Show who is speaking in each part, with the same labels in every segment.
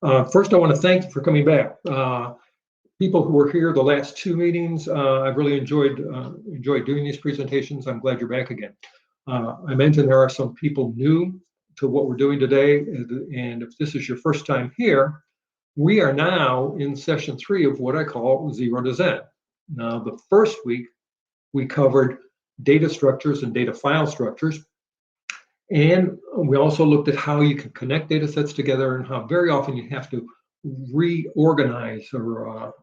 Speaker 1: First, I want to thank you for coming back. People who were here the last two meetings, I've really enjoyed doing these presentations. I'm glad you're back again. I mentioned there are some people new to what we're doing today, and if this is your first time here, we are now in session 3 of what I call 0 to Zen. Now, the first week, we covered data structures and data file structures. And we also looked at how you can connect data sets together and how very often you have to reorganize or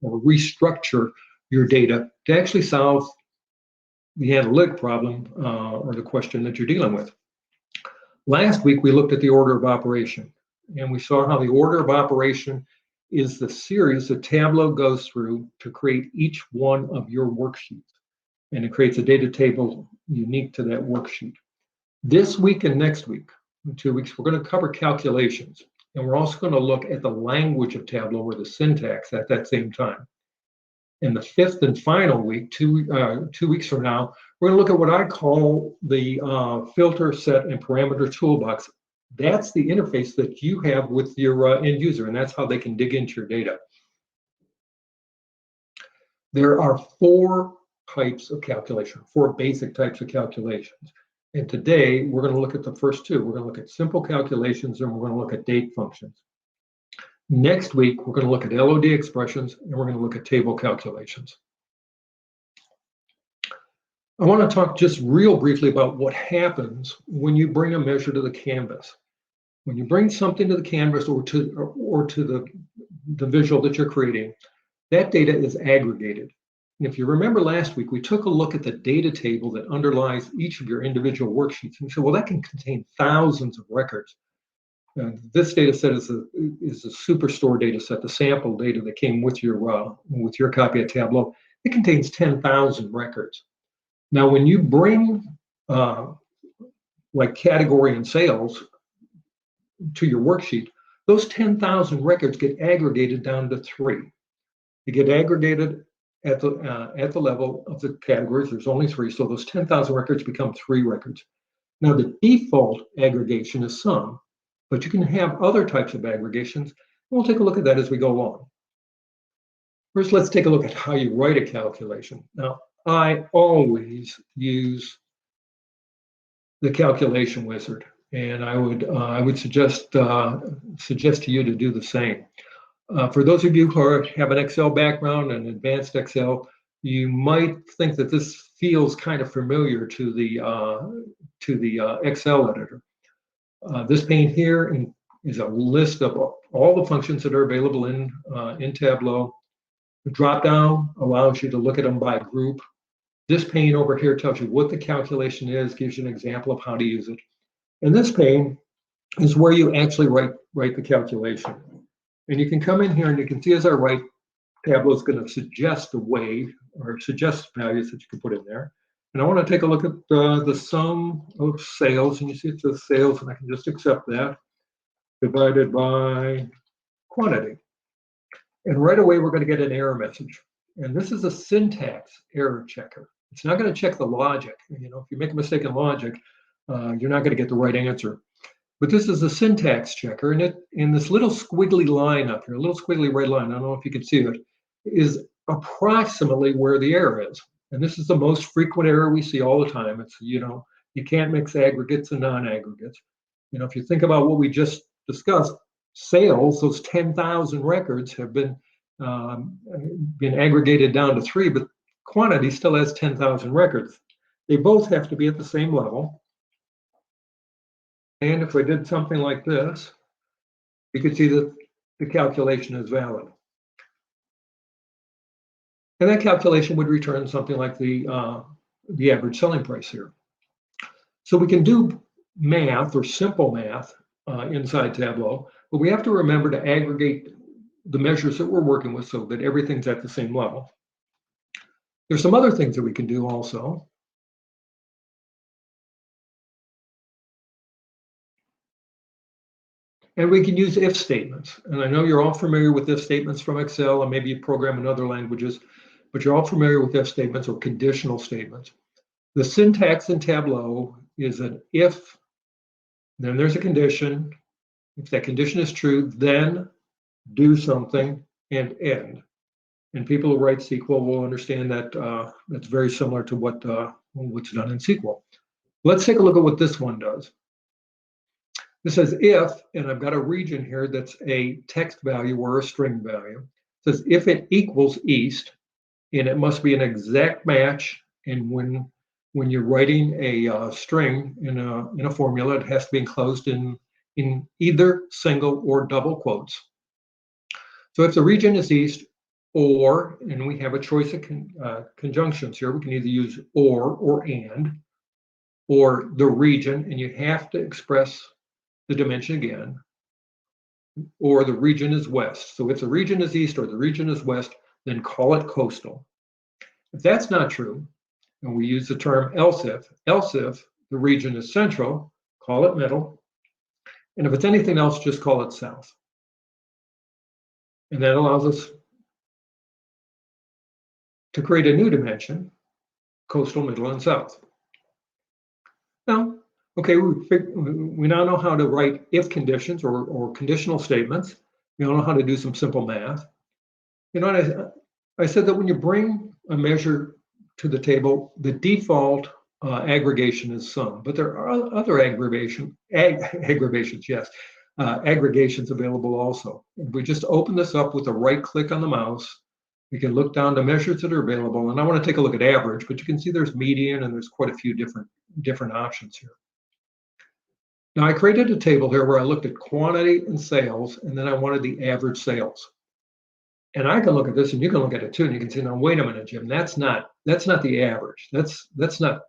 Speaker 1: restructure your data to actually solve the analytic problem or the question that you're dealing with. Last week, we looked at the order of operation, and we saw how the order of operation is the series that Tableau goes through to create each one of your worksheets. And it creates a data table unique to that worksheet. This week and next week, in 2 weeks, we're going to cover calculations. And we're also going to look at the language of Tableau or the syntax at that same time. In the 5th and final week, 2 weeks from now, we're going to look at what I call the filter, set, and parameter toolbox. That's the interface that you have with your end user, and that's how they can dig into your data. There are 4 types of calculation, 4 basic types of calculations. And today, we're going to look at the first 2. We're going to look at simple calculations, and we're going to look at date functions. Next week, we're going to look at LOD expressions, and we're going to look at table calculations. I want to talk just real briefly about what happens when you bring a measure to the canvas. When you bring something to the canvas or to the visual that you're creating, that data is aggregated. And if you remember last week, we took a look at the data table that underlies each of your individual worksheets. And we said, well, that can contain thousands of records. This data set is a Superstore data set, the sample data that came with your copy of Tableau. It contains 10,000 records. Now, when you bring like category and sales to your worksheet, those 10,000 records get aggregated down to 3. They get aggregated at the level of the categories. There's only 3, so those 10,000 records become 3 records. Now, the default aggregation is sum, but you can have other types of aggregations. We'll take a look at that as we go along. First, let's take a look at how you write a calculation. Now, I always use the calculation wizard, and I would suggest to you to do the same. For those of you who have an Excel background and advanced Excel, you might think that this feels kind of familiar to the Excel editor. This pane here is a list of all the functions that are available in Tableau. The drop-down allows you to look at them by group. This pane over here tells you what the calculation is, gives you an example of how to use it. And this pane is where you actually write the calculation. And you can come in here and you can see as I write, Tableau is going to suggest a way or suggest values that you can put in there. And I want to take a look at the sum of sales, and you see it says sales, and I can just accept that, divided by quantity. And right away, we're going to get an error message. And this is a syntax error checker. It's not going to check the logic. You know, if you make a mistake in logic, you're not going to get the right answer. But this is a syntax checker, and in this little squiggly line up here, a little squiggly red line, I don't know if you can see it, is approximately where the error is. And this is the most frequent error we see all the time. It's, you know, you can't mix aggregates and non-aggregates. You know, if you think about what we just discussed, sales, those 10,000 records have been aggregated down to 3, but quantity still has 10,000 records. They both have to be at the same level. And if I did something like this, you could see that the calculation is valid. And that calculation would return something like the average selling price here. So we can do math or simple math inside Tableau, but we have to remember to aggregate the measures that we're working with so that everything's at the same level. There's some other things that we can do also. And we can use if statements. And I know you're all familiar with if statements from Excel, and maybe you program in other languages, but you're all familiar with if statements or conditional statements. The syntax in Tableau is an if, then there's a condition, If that condition is true, then do something and end. And people who write SQL will understand that that's very similar to what's done in SQL. Let's take a look at what this one does. This says if, and I've got a region here that's a text value or a string value. It says if it equals east, and it must be an exact match. And when you're writing a string in a formula, it has to be enclosed in either single or double quotes. So if the region is east, or, and we have a choice of conjunctions here, we can either use or and, or the region, and you have to express the dimension again, or the region is west. So if the region is east or the region is west, then call it coastal. If that's not true, and we use the term else if the region is central, call it middle. And if it's anything else, just call it south. And that allows us to create a new dimension, coastal, middle, and south. Now, okay, we now know how to write if conditions or conditional statements. We now know how to do some simple math. You know, I said that when you bring a measure to the table, the default aggregation is sum, but there are other aggregations, yes, aggregations available also. If we just open this up with a right click on the mouse, we can look down to measures that are available. And I want to take a look at average, but you can see there's median and there's quite a few different options here. Now I created a table here where I looked at quantity and sales, and then I wanted the average sales. And I can look at this, and you can look at it too, and you can see, now wait a minute, Jim, that's not the average. That's not,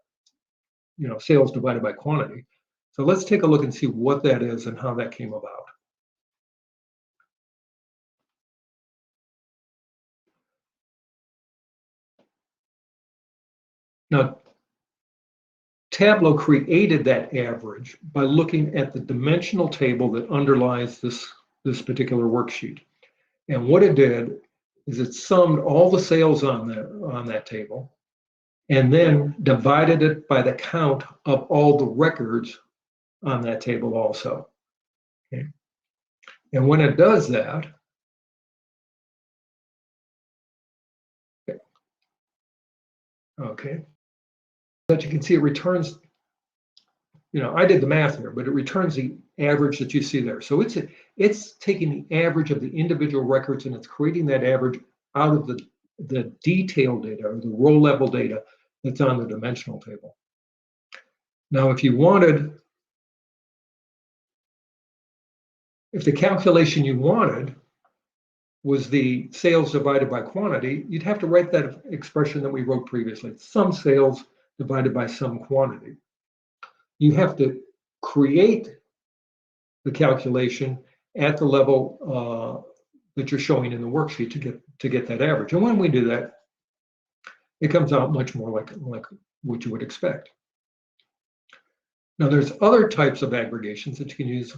Speaker 1: you know, sales divided by quantity. So let's take a look and see what that is and how that came about. Now, Tableau created that average by looking at the dimensional table that underlies this particular worksheet. And what it did is it summed all the sales on that table and then divided it by the count of all the records on that table also. Okay. And when it does that, okay, but you can see it returns, you know, I did the math here, but it returns the average that you see there. So it's taking the average of the individual records and it's creating that average out of the detailed data or the row level data that's on the dimensional table. Now, if the calculation you wanted was the sales divided by quantity, you'd have to write that expression that we wrote previously, some sales divided by some quantity. You have to create the calculation at the level that you're showing in the worksheet to get that average. And when we do that, it comes out much more like what you would expect. Now, there's other types of aggregations that you can use,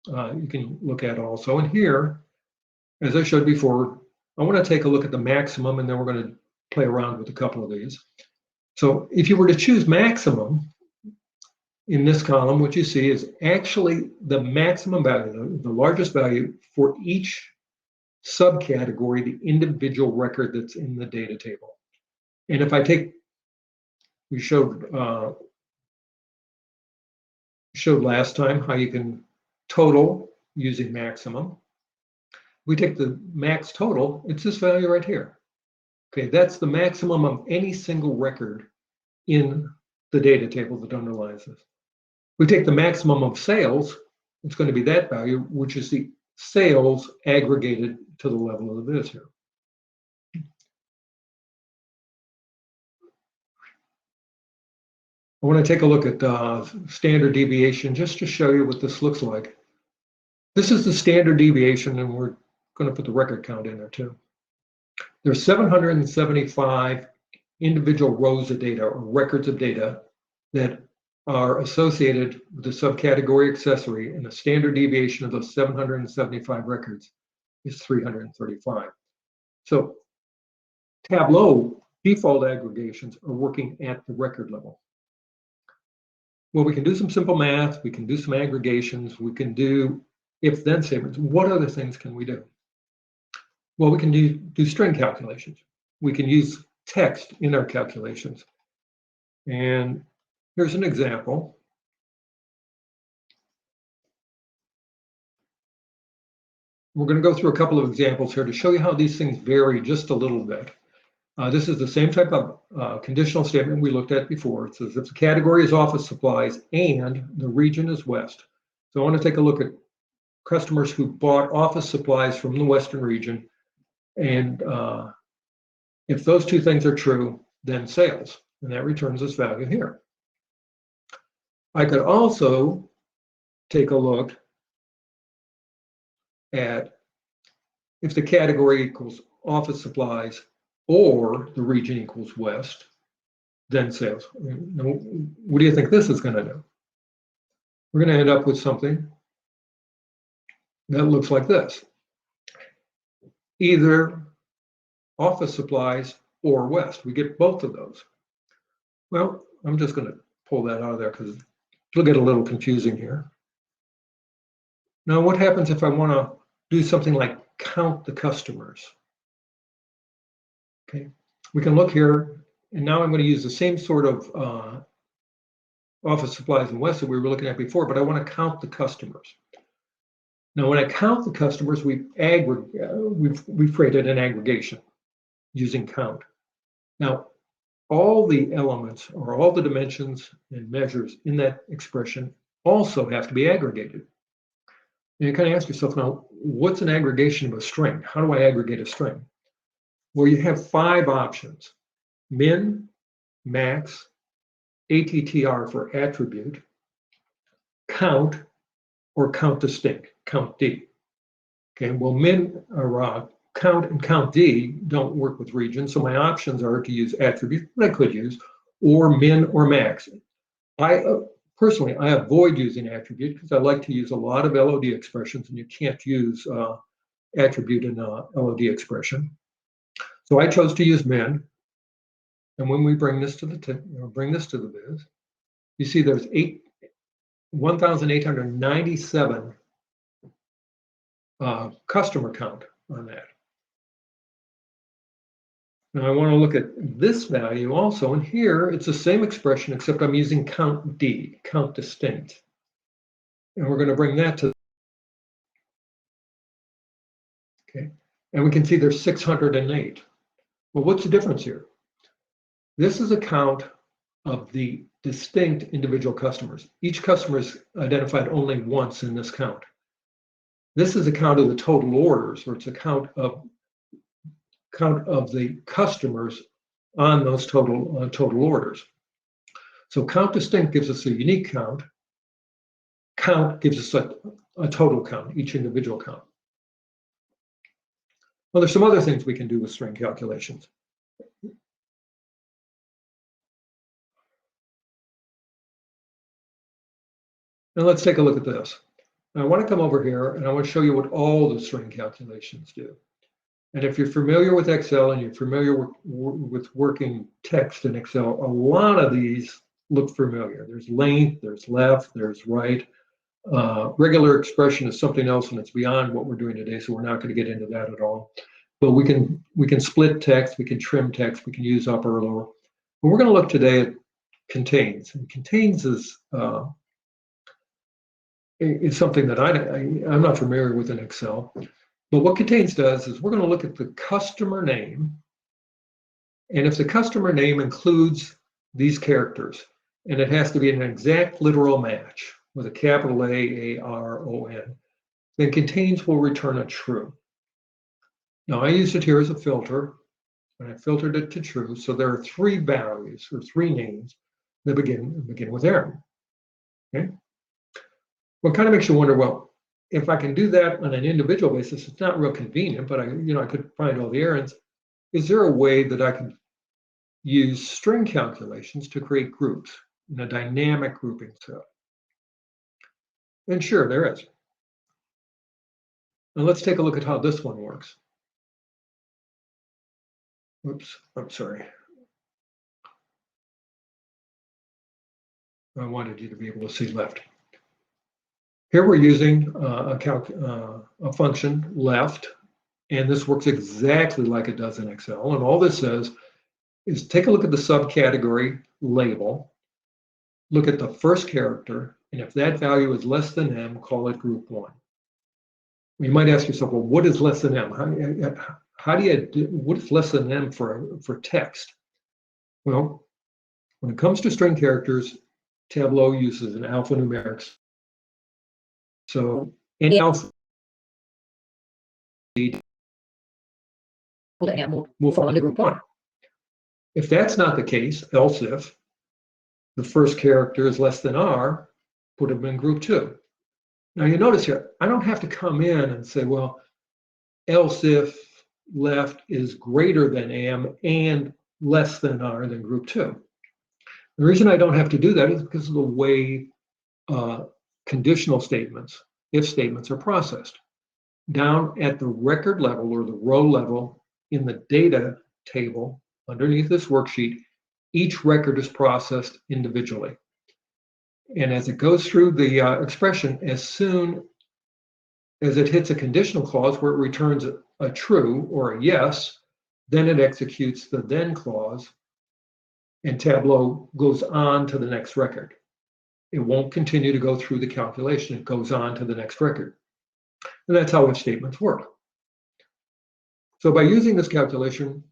Speaker 1: you can look at also. And here, as I showed before, I want to take a look at the maximum, and then we're going to play around with a couple of these. So if you were to choose maximum, in this column, what you see is actually the maximum value, the largest value for each subcategory, the individual record that's in the data table. And if I take, we showed last time how you can total using maximum. We take the max total, it's this value right here. Okay, that's the maximum of any single record in the data table that underlies this. We take the maximum of sales, it's going to be that value, which is the sales aggregated to the level of this here. I want to take a look at standard deviation just to show you what this looks like. This is the standard deviation, and we're going to put the record count in there too. There's 775 individual rows of data or records of data that are associated with the subcategory accessory, and the standard deviation of those 775 records is 335. So Tableau default aggregations are working at the record level. Well, we can do some simple math, we can do some aggregations, we can do if-then statements, what other things can we do? Well, we can do string calculations. We can use text in our calculations. And here's an example. We're going to go through a couple of examples here to show you how these things vary just a little bit. This is the same type of conditional statement we looked at before. It says if the category is office supplies and the region is West. So I want to take a look at customers who bought office supplies from the Western region. And if those two things are true, then sales. And that returns this value here. I could also take a look at if the category equals office supplies or the region equals West, then sales. Now, what do you think this is going to do? We're going to end up with something that looks like this. Either office supplies or West. We get both of those. Well, I'm just going to pull that out of there because it'll get a little confusing here. Now, what happens if I want to do something like count the customers? Okay, we can look here, and now I'm going to use the same sort of office supplies and West that we were looking at before, but I want to count the customers. Now, when I count the customers, we've created an aggregation using count. Now, all the elements or all the dimensions and measures in that expression also have to be aggregated. And you kind of ask yourself, now, what's an aggregation of a string? How do I aggregate a string? Well, you have 5 options: min, max, ATTR for attribute, count, or count distinct, count D. Okay, well, min or count and count D don't work with region, so my options are to use attribute, that I could use, or min or max. Personally, I avoid using attribute because I like to use a lot of LOD expressions, and you can't use attribute in a LOD expression. So I chose to use min, and when we bring this to the viz, you see there's 1,897 customer count on that. Now I want to look at this value also, and here it's the same expression except I'm using count D, count distinct. And we're going to bring that to, okay, and we can see there's 608. Well, what's the difference here? This is a count of the distinct individual customers. Each customer is identified only once in this count. This is a count of the total orders, or it's a count of the customers on those total orders. So count distinct gives us a unique count. Count gives us a total count, each individual count. Well, there's some other things we can do with string calculations. Now let's take a look at this. Now I want to come over here and I want to show you what all the string calculations do. And if you're familiar with Excel and you're familiar with working text in Excel, a lot of these look familiar. There's length, there's left, there's right. Regular expression is something else, and it's beyond what we're doing today, so we're not going to get into that at all. But we can split text, we can trim text, we can use upper or lower. But we're going to look today at contains. And contains is something that I'm not familiar with in Excel. But what contains does is we're going to look at the customer name, and if the customer name includes these characters, and it has to be an exact literal match with a capital A-R-O-N, then contains will return a true. Now I used it here as a filter, and I filtered it to true, so there are 3 values or 3 names that begin with Aaron. Okay? Well, it kind of makes you wonder, well, if I can do that on an individual basis, it's not real convenient, but I could find all the errands. Is there a way that I can use string calculations to create groups in a dynamic grouping set? And sure, there is. Now let's take a look at how this one works. Oops, I'm sorry. I wanted you to be able to see left. Here we're using a function left, and this works exactly like it does in Excel. And all this says is take a look at the subcategory label, look at the first character, and if that value is less than M, call it group 1. You might ask yourself, well, what is less than M? What is less than M for text? Well, when it comes to string characters, Tableau uses an alphanumeric. So any alpha will fall into group 1. If that's not the case, else if the first character is less than R, put them in group 2. Now you notice here, I don't have to come in and say, well, else if left is greater than M and less than R than group 2. The reason I don't have to do that is because of the way conditional statements, if statements, are processed. Down at the record level or the row level in the data table underneath this worksheet, each record is processed individually. And as it goes through the expression, as soon as it hits a conditional clause where it returns a true or a yes, then it executes the then clause, and Tableau goes on to the next record. It won't continue to go through the calculation. It goes on to the next record. And that's how if statements work. So by using this calculation,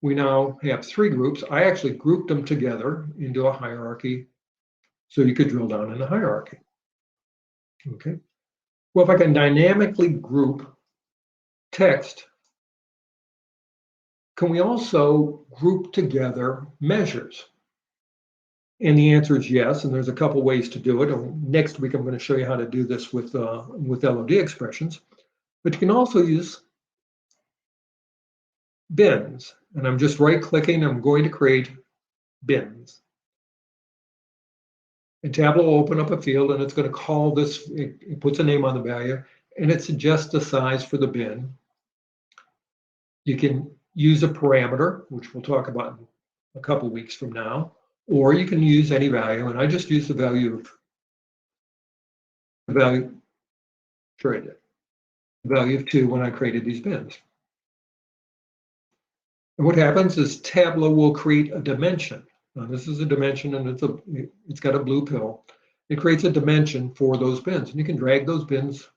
Speaker 1: we now have 3 groups. I actually grouped them together into a hierarchy so you could drill down in the hierarchy. Okay. Well, if I can dynamically group text, can we also group together measures? And the answer is yes, and there's a couple ways to do it. Next week, I'm going to show you how to do this with LOD expressions. But you can also use bins. And I'm just right-clicking. I'm going to create bins. And Tableau will open up a field, and it's going to call this, it puts a name on the value, and it suggests the size for the bin. You can use a parameter, which we'll talk about in a couple weeks from now, or you can use any value, and I just use the value of 2 when I created these bins. And what happens is Tableau will create a dimension. Now, this is a dimension, and it's got a blue pill. It creates a dimension for those bins, and you can drag those bins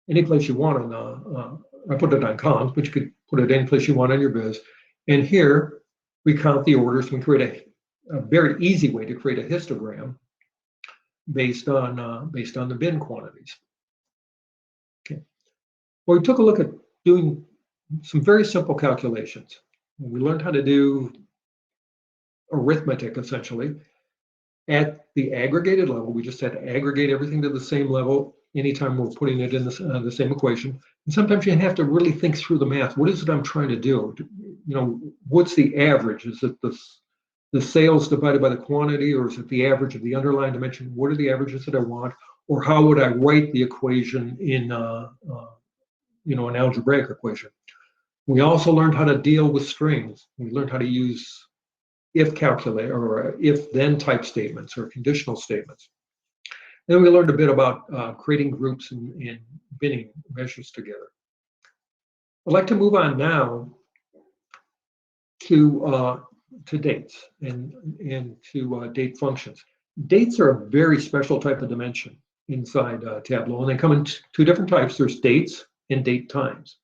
Speaker 1: any place you want. I put it on columns, but you could put it any place you want on your biz. And here we count the orders. We create a very easy way to create a histogram based on the bin quantities. Okay. Well, we took a look at doing some very simple calculations. We learned how to do arithmetic, essentially. At the aggregated level, we just had to aggregate everything to the same level anytime we're putting it in the same equation. And sometimes you have to really think through the math. What is it I'm trying to do? You know, what's the average? Is it the sales divided by the quantity, or is it the average of the underlying dimension? What are the averages that I want? Or how would I write the equation in an algebraic equation? We also learned how to deal with strings. We learned how to use if calculator or if then type statements or conditional statements. Then we learned a bit about creating groups and binning measures together. I'd like to move on now to dates and to date functions. Dates are a very special type of dimension inside Tableau, and they come in 2 different types. There's dates and date times.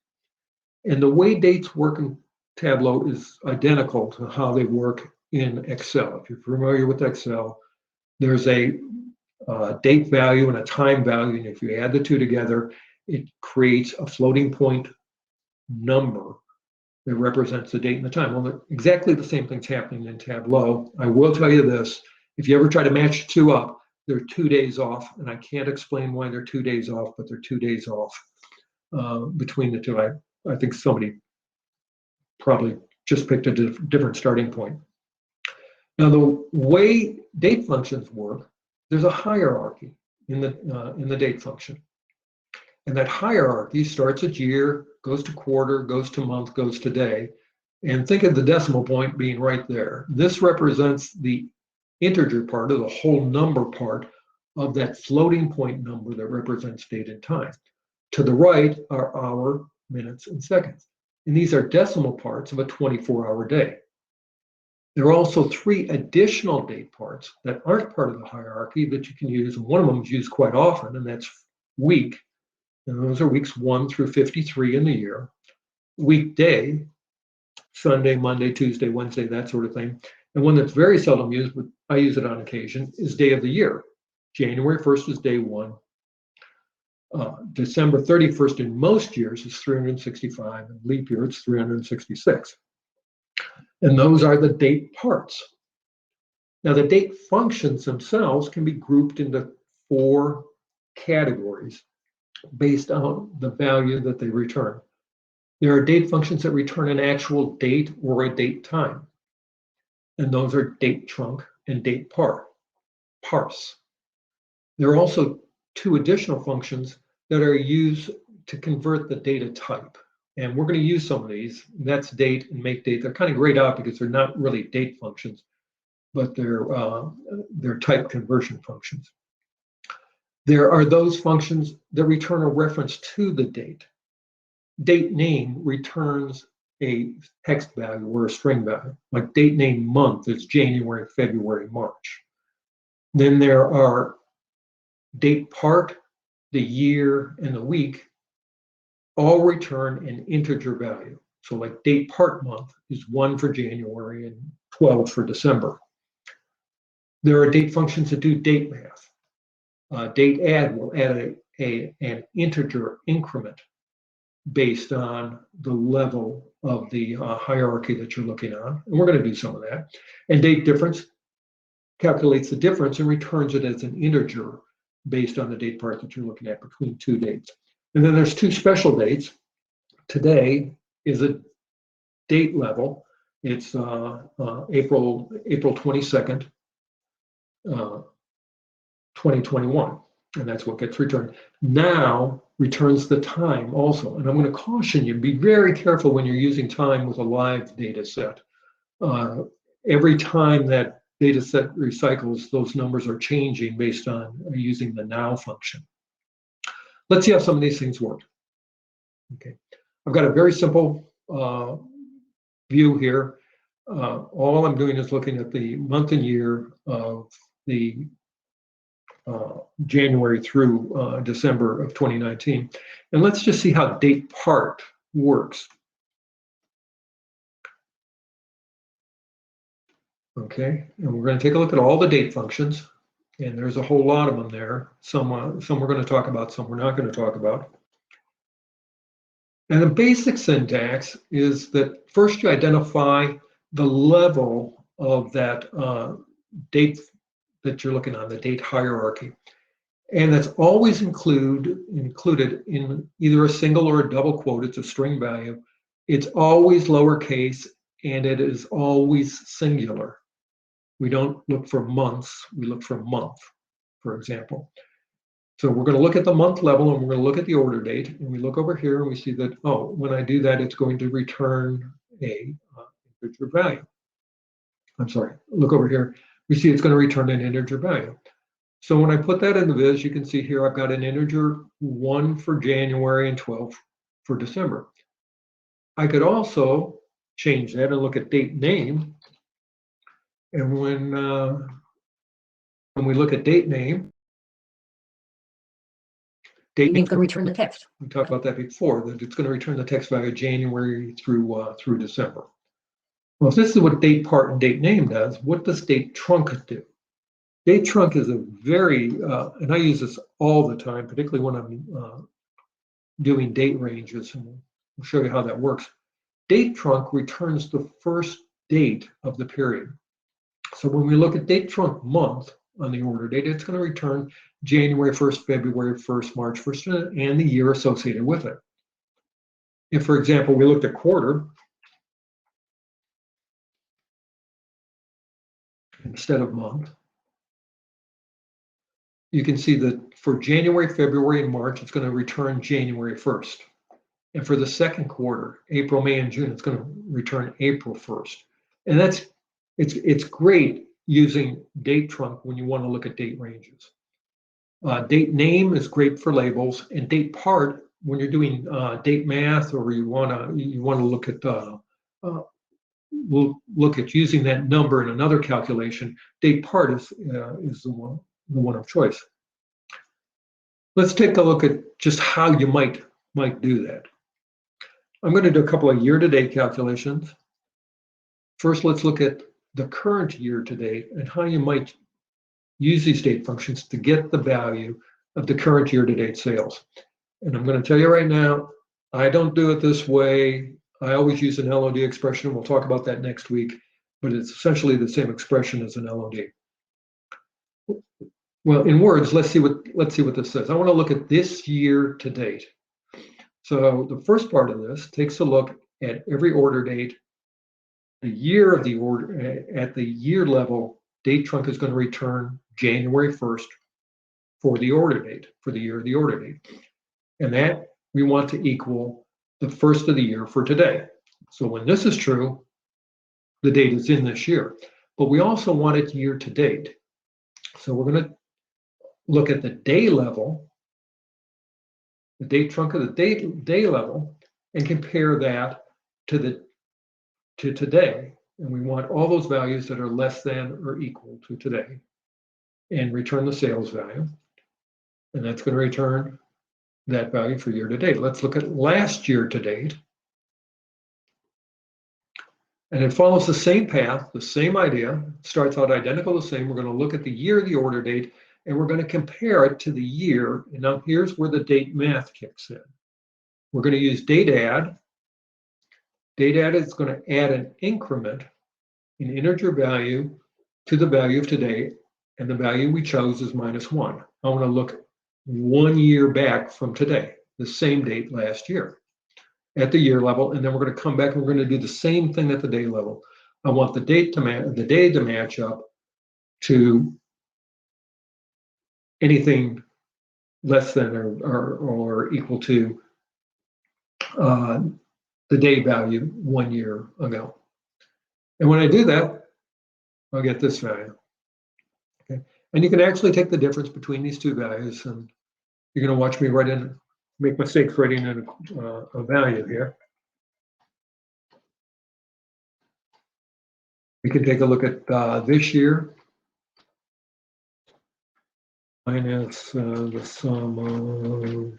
Speaker 1: And the way dates work in Tableau is identical to how they work in Excel. If you're familiar with Excel, there's a date value and a time value, and if you add the 2 together, it creates a floating point number that represents the date and the time. Well, exactly the same thing's happening in Tableau. I will tell you this, if you ever try to match 2 up, they're 2 days off, and I can't explain why they're 2 days off, but they're 2 days off between the 2. I think somebody probably just picked a different starting point. Now, the way date functions work, there's a hierarchy in the date function. And that hierarchy starts at year, goes to quarter, goes to month, goes to day. And think of the decimal point being right there. This represents the integer part, or the whole number part of that floating point number that represents date and time. To the right are hour, minutes, and seconds. And these are decimal parts of a 24-hour day. There are also 3 additional date parts that aren't part of the hierarchy that you can use, and one of them is used quite often, and that's week. And those are weeks 1 through 53 in the year. Weekday, Sunday, Monday, Tuesday, Wednesday, that sort of thing. And one that's very seldom used, but I use it on occasion, is day of the year. January 1st is day 1. December 31st in most years is 365, and leap year it's 366. And those are the date parts. Now, the date functions themselves can be grouped into 4 categories based on the value that they return. There are date functions that return an actual date or a date time. And those are date trunc and DatePart, Parse. There are also 2 additional functions that are used to convert the data type. And we're going to use some of these. That's date and make date. They're kind of grayed out because they're not really date functions, but they're type conversion functions. There are those functions that return a reference to the date. Date name returns a text value or a string value, like date name month is January, February, March. Then there are date part, the year, and the week all return an integer value. So like date part month is 1 for January and 12 for December. There are date functions that do date math. Date add will add an integer increment based on the level of the hierarchy that you're looking on. And we're going to do some of that. And date difference calculates the difference and returns it as an integer based on the date part that you're looking at between 2 dates. And then there's 2 special dates. Today is a date level. It's April 22nd, 2021. And that's what gets returned. Now returns the time also. And I'm going to caution you, be very careful when you're using time with a live data set. Every time that data set recycles, those numbers are changing based on using the now function. Let's see how some of these things work. Okay, I've got a very simple view here. All I'm doing is looking at the month and year of the January through December of 2019. And let's just see how DatePart works. Okay, and we're going to take a look at all the date functions, and there's a whole lot of them there. Some we're going to talk about, some we're not going to talk about. And the basic syntax is that first you identify the level of that date that you're looking on, the date hierarchy. And that's always included in either a single or a double quote. It's a string value. It's always lowercase, and it is always singular. We don't look for months, we look for month, for example. So we're going to look at the month level, and we're going to look at the order date, and we look over here and we see that, oh, when I do that, it's going to return a integer value. I'm sorry, look over here. We see it's going to return an integer value. So when I put that in the viz, you can see here I've got an integer 1 for January and 12 for December. I could also change that and look at date name. And when we look at date name, date name is going to return the text. We talked about that before, that it's going to return the text value January through December. Well, if this is what DatePart and date name does, what does date trunc do? Date trunc is a very, and I use this all the time, particularly when I'm doing date ranges, and we'll show you how that works. Date trunc returns the first date of the period. So when we look at date trunc month on the order date, it's going to return January 1st, February 1st, March 1st, and the year associated with it. If, for example, we looked at quarter instead of month, you can see that for January, February, and March, it's going to return January 1st. And for the second quarter, April, May, and June, it's going to return April 1st. And it's great using date trunc when you want to look at date ranges. Date name is great for labels, and DatePart, when you're doing date math, or you want to look at we'll look at using that number in another calculation. DatePart is the one of choice. Let's take a look at just how you might do that. I'm going to do a couple of year-to-date calculations. First, let's look at the current year-to-date and how you might use these date functions to get the value of the current year-to-date sales. And I'm going to tell you right now, I don't do it this way. I always use an LOD expression. We'll talk about that next week, but it's essentially the same expression as an LOD. Well, in words, let's see what this says. I want to look at this year to date. So the first part of this takes a look at every order date, the year of the order. At the year level, date trunk is going to return January 1st for the order date, for the year of the order date. And that we want to equal the first of the year for today. So when this is true, the date is in this year. But we also want it year to date. So we're going to look at the day level, the date trunk of the day level, and compare that to today. And we want all those values that are less than or equal to today, and return the sales value. And that's going to return that value for year to date. Let's look at last year to date. And it follows the same path, the same idea, starts out identical the same. We're going to look at the year of the order date, and we're going to compare it to the year. And now here's where the date math kicks in. We're going to use date add. Date add is going to add an increment in integer value to the value of today, and the value we chose is -1. I want to look 1 year back from today, the same date last year at the year level, and then we're going to come back and we're going to do the same thing at the day level. I want the day to match up to anything less than or equal to the day value 1 year ago. And when I do that, I'll get this value. Okay, and you can actually take the difference between these two values, and you're going to watch me make mistakes writing in a value here. We can take a look at this year minus the sum of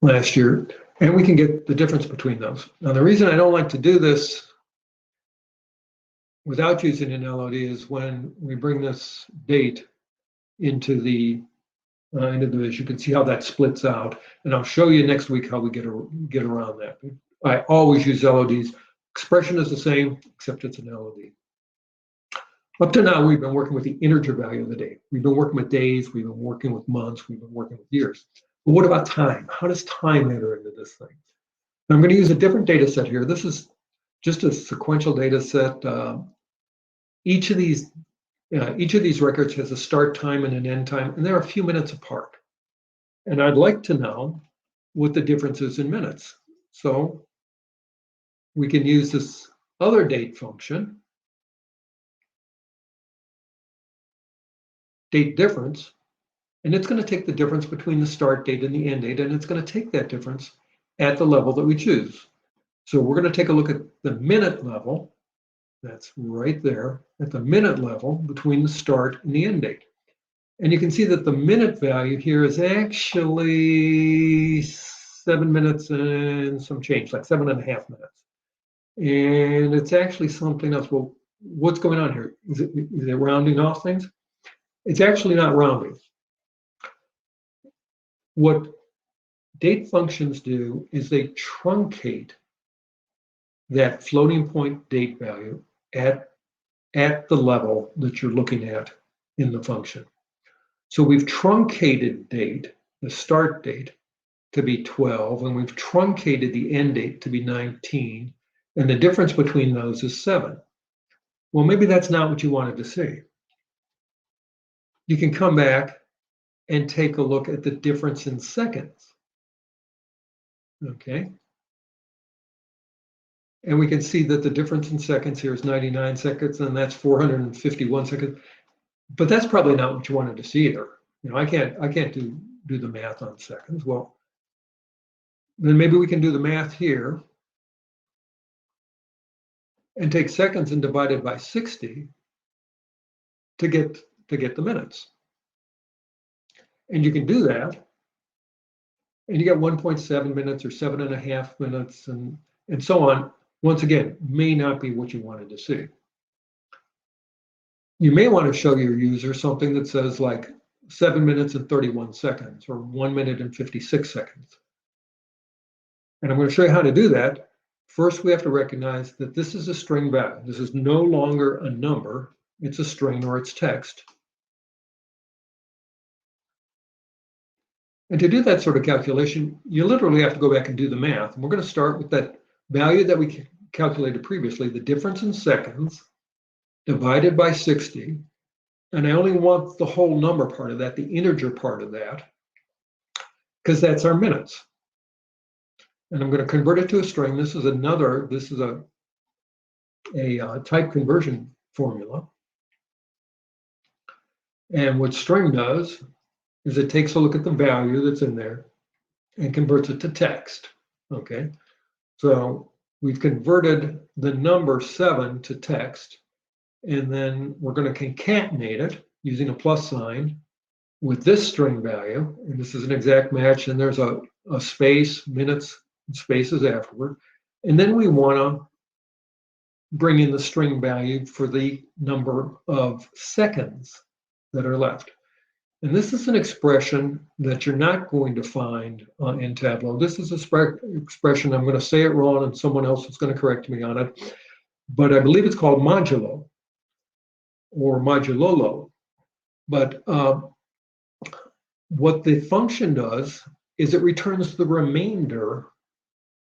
Speaker 1: last year, and we can get the difference between those. Now, the reason I don't like to do this without using an LOD is when we bring this date into this. You can see how that splits out, and I'll show you next week how we get around that. I always use LODs. Expression is the same, except it's an LOD. Up to now, we've been working with the integer value of the date. We've been working with days, we've been working with months, we've been working with years. But what about time? How does time enter into this thing? Now, I'm going to use a different data set here. This is just a sequential data set. Each of these records has a start time and an end time, and they're a few minutes apart. And I'd like to know what the difference is in minutes. So we can use this other date function, DateDifference, and it's going to take the difference between the start date and the end date, and it's going to take that difference at the level that we choose. So we're going to take a look at the minute level. That's right there at the minute level between the start and the end date. And you can see that the minute value here is actually 7 minutes and some change, like 7.5 minutes. And it's actually something else. Well, what's going on here? Is it rounding off things? It's actually not rounding. What date functions do is they truncate that floating point date value at the level that you're looking at in the function. So we've truncated date, the start date, to be 12, and we've truncated the end date to be 19, and the difference between those is 7. Well, maybe that's not what you wanted to see. You can come back and take a look at the difference in seconds. Okay. And we can see that the difference in seconds here is 99 seconds, and that's 451 seconds. But that's probably not what you wanted to see either. You know, I can't do the math on seconds. Well, then maybe we can do the math here and take seconds and divide it by 60 to get the minutes. And you can do that, and you get 1.7 minutes or 7.5 minutes and so on. Once again, may not be what you wanted to see. You may want to show your user something that says like 7 minutes and 31 seconds or 1 minute and 56 seconds. And I'm going to show you how to do that. First, we have to recognize that this is a string value. This is no longer a number. It's a string or it's text. And to do that sort of calculation, you literally have to go back and do the math. And we're going to start with that value that we calculated previously, the difference in seconds divided by 60. And I only want the whole number part of that, the integer part of that, because that's our minutes. And I'm going to convert it to a string. This is a type conversion formula. And what string does is it takes a look at the value that's in there and converts it to text. Okay, so we've converted the number 7 to text, and then we're going to concatenate it using a plus sign with this string value, and this is an exact match, and there's a space, minutes, and spaces afterward. And then we want to bring in the string value for the number of seconds that are left. And this is an expression that you're not going to find in Tableau. This is an expression, I'm going to say it wrong and someone else is going to correct me on it, but I believe it's called modulo or modulolo. But what the function does is it returns the remainder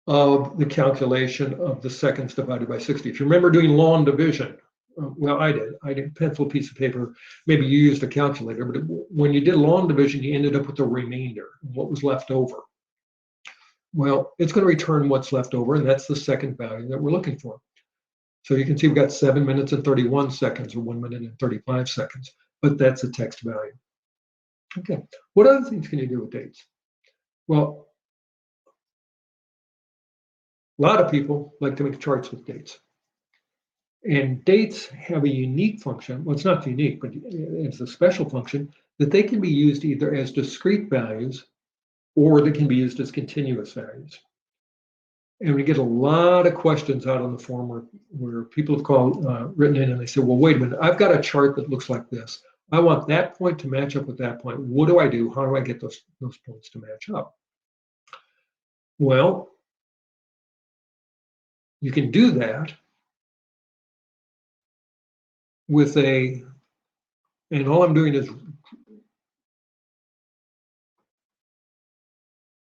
Speaker 1: of the calculation of the seconds divided by 60. If you remember doing long division, well, I did pencil, piece of paper, maybe you used a calculator, but when you did long division, you ended up with the remainder, what was left over. Well, it's going to return what's left over, and that's the second value that we're looking for. So you can see we've got 7 minutes and 31 seconds or 1 minute and 35 seconds, but that's a text value. Okay, what other things can you do with dates? Well, a lot of people like to make charts with dates. And dates have a unique function. Well, it's not unique, but it's a special function that they can be used either as discrete values or they can be used as continuous values. And we get a lot of questions out on the forum where people have written in and they say, well, wait a minute, I've got a chart that looks like this. I want that point to match up with that point. What do I do? How do I get those points to match up? Well, you can do that with and all I'm doing is,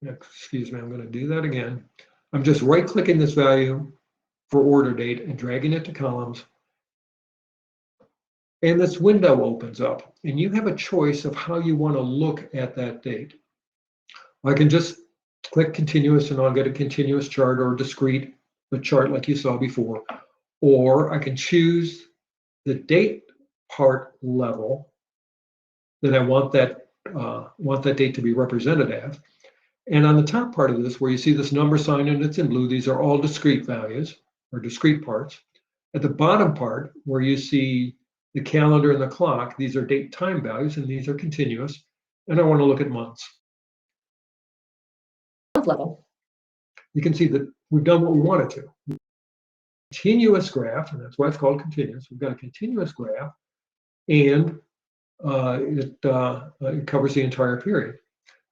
Speaker 1: excuse me, I'm going to do that again. I'm just right-clicking this value for order date and dragging it to columns. And this window opens up, and you have a choice of how you want to look at that date. I can just click continuous, and I'll get a continuous chart or discrete, a chart like you saw before. Or I can choose the date part level that I want that date to be represented as. And on the top part of this, where you see this number sign and it's in blue, these are all discrete values or discrete parts. At the bottom part, where you see the calendar and the clock, these are date time values and these are continuous. And I want to look at months. Month level. You can see that we've done what we wanted to. Continuous graph, and that's why it's called continuous. We've got a continuous graph, and it covers the entire period.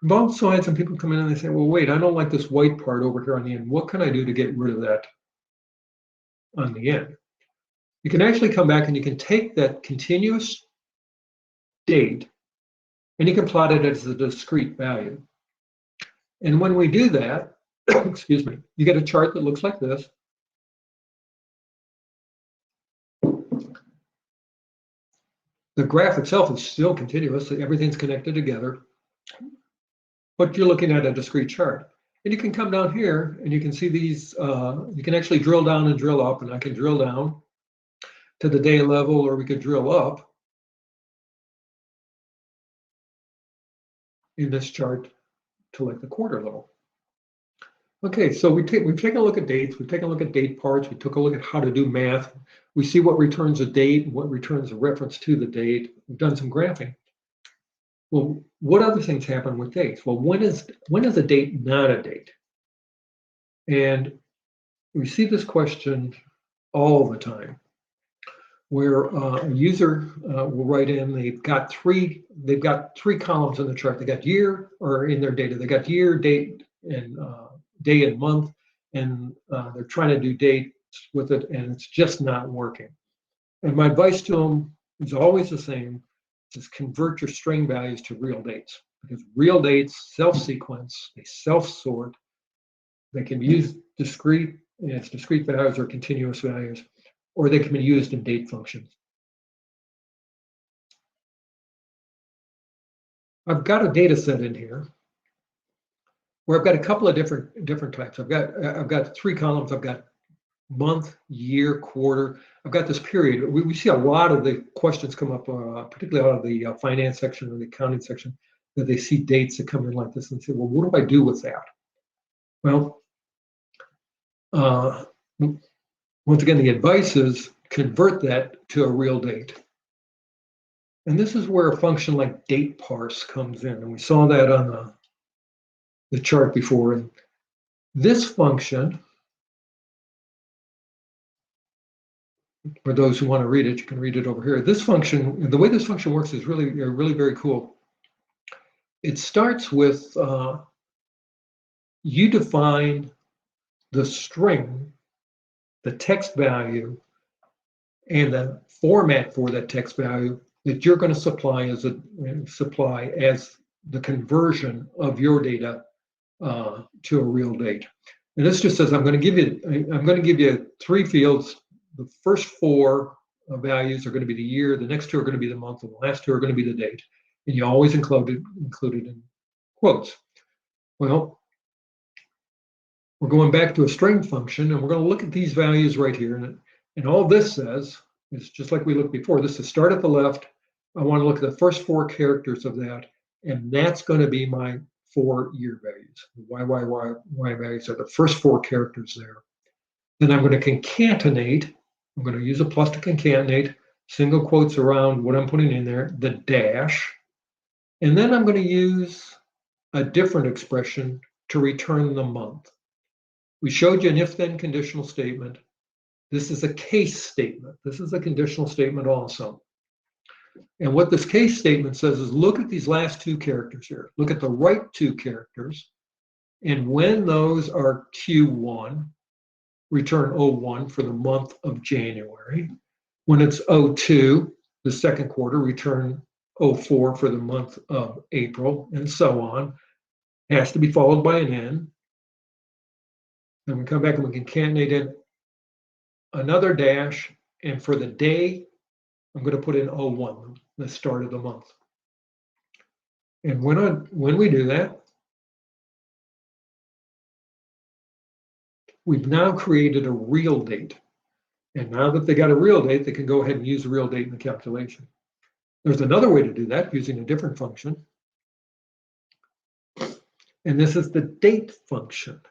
Speaker 1: We've also had some people come in and they say, well, wait, I don't like this white part over here on the end. What can I do to get rid of that on the end? You can actually come back and you can take that continuous date and you can plot it as a discrete value. And when we do that, excuse me, you get a chart that looks like this. The graph itself is still continuous, so everything's connected together, but you're looking at a discrete chart. And you can come down here and you can see these, you can actually drill down and drill up, and I can drill down to the day level, or we could drill up in this chart to like the quarter level. Okay, so we've taken a look at dates, we've taken a look at DateParts, we took a look at how to do math. We see what returns a date and what returns a reference to the date. We've done some graphing. Well, what other things happen with dates? Well, when is a date not a date? And we see this question all the time, where a user will write in, they've got three columns in the chart. They got year, or in their data, they got year, date, and day and month, and they're trying to do dates with it, and it's just not working. And my advice to them is always the same: just convert your string values to real dates, because real dates self-sequence, they self-sort, they can be used discrete values or continuous values, or they can be used in date functions. I've got a data set in here where I've got a couple of different types. I've got three columns. I've got month, year, quarter. I've got this period. We see a lot of the questions come up, particularly out of the finance section or the accounting section, that they see dates that come in like this and say, well, what do I do with that? Well, once again, the advice is convert that to a real date. And this is where a function like DateParse comes in. And we saw that on the chart before. And this function, for those who want to read it, you can read it over here. This function, the way this function works is really very cool. It starts with you define the string, the text value, and the format for that text value that you're going to supply as the conversion of your data to a real date. And this just says I'm going to give you three fields. The first four values are going to be the year, the next two are going to be the month, and the last two are going to be the date. And you always include it in quotes. Well, we're going back to a string function, and we're going to look at these values right here. And all this says is just like we looked before. This is start at the left. I want to look at the first four characters of that, and that's going to be my 4 year values. Y values are the first four characters there. Then I'm going to concatenate. I'm going to use a plus to concatenate, single quotes around what I'm putting in there, the dash. And then I'm going to use a different expression to return the month. We showed you an if-then conditional statement. This is a case statement. This is a conditional statement also. And what this case statement says is look at these last two characters here. Look at the right two characters. And when those are Q1, return 01 for the month of January. When it's 02, the second quarter, return 04 for the month of April, and so on. It has to be followed by an N. Then we come back and we concatenate in another dash, and for the day, I'm going to put in 01, the start of the month. And when we do that, we've now created a real date. And now that they got a real date, they can go ahead and use the real date in the calculation. There's another way to do that using a different function. And this is the date function.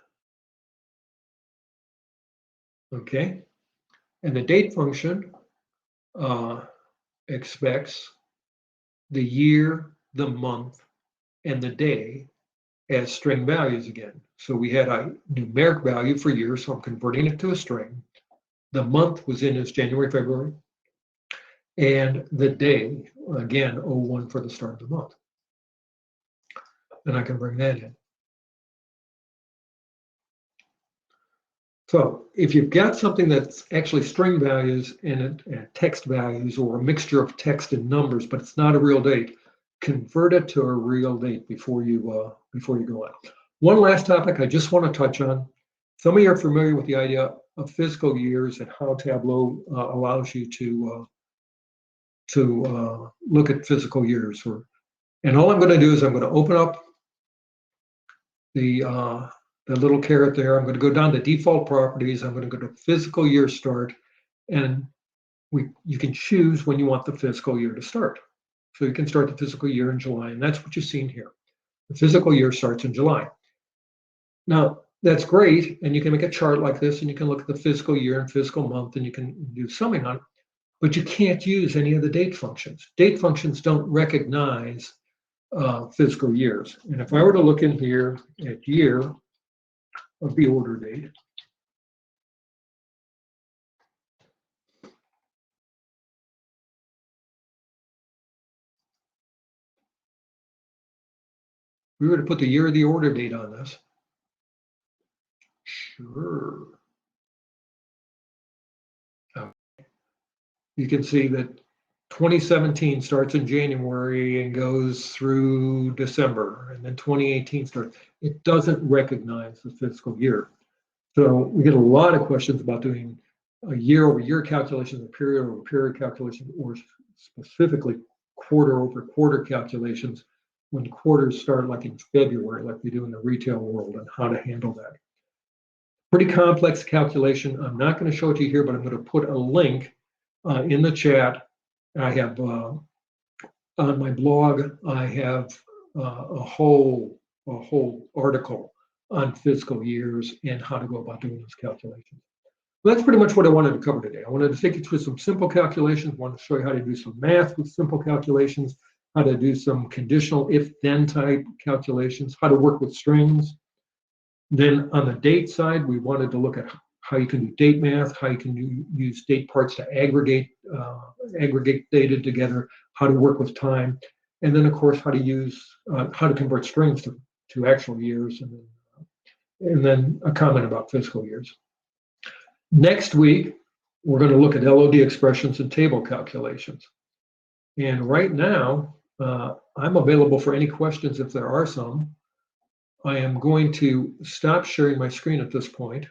Speaker 1: Okay. And the date function expects the year, the month, and the day as string values again. So we had a numeric value for year, so I'm converting it to a string. The month was in as January, February. And the day, again, 01 for the start of the month. And I can bring that in. So if you've got something that's actually string values and text values, or a mixture of text and numbers, but it's not a real date, convert it to a real date before you go on. One last topic I just want to touch on. Some of you are familiar with the idea of physical years and how Tableau allows you to look at physical years. And all I'm going to do is I'm going to open up the that little caret there. I'm going to go down to default properties. I'm going to go to fiscal year start, and you can choose when you want the fiscal year to start. So you can start the fiscal year in July, and that's what you've seen here. The fiscal year starts in July. Now, that's great, and you can make a chart like this, and you can look at the fiscal year and fiscal month, and you can do summing on it, but you can't use any of the date functions. Date functions don't recognize fiscal years. And if I were to look in here at year of the order date, we were to put the year of the order date on this. Sure. You can see that 2017 starts in January and goes through December, and then 2018 starts. It doesn't recognize the fiscal year. So we get a lot of questions about doing a year-over-year calculation, a period-over-period calculation, or specifically quarter-over-quarter calculations when quarters start like in February, like we do in the retail world, and how to handle that. Pretty complex calculation. I'm not going to show it to you here, but I'm going to put a link in the chat. I have on my blog, I have a whole article on fiscal years and how to go about doing those calculations. Well, that's pretty much what I wanted to cover today. I wanted to take you through some simple calculations. I wanted to show you how to do some math with simple calculations, how to do some conditional if-then type calculations, how to work with strings. Then on the date side, we wanted to look at how you can do date math, how you can use DateParts to aggregate data together, how to work with time, and then of course how to use how to convert strings to actual years, and then a comment about fiscal years. Next week, we're going to look at LOD expressions and table calculations. And right now, I'm available for any questions if there are some. I am going to stop sharing my screen at this point.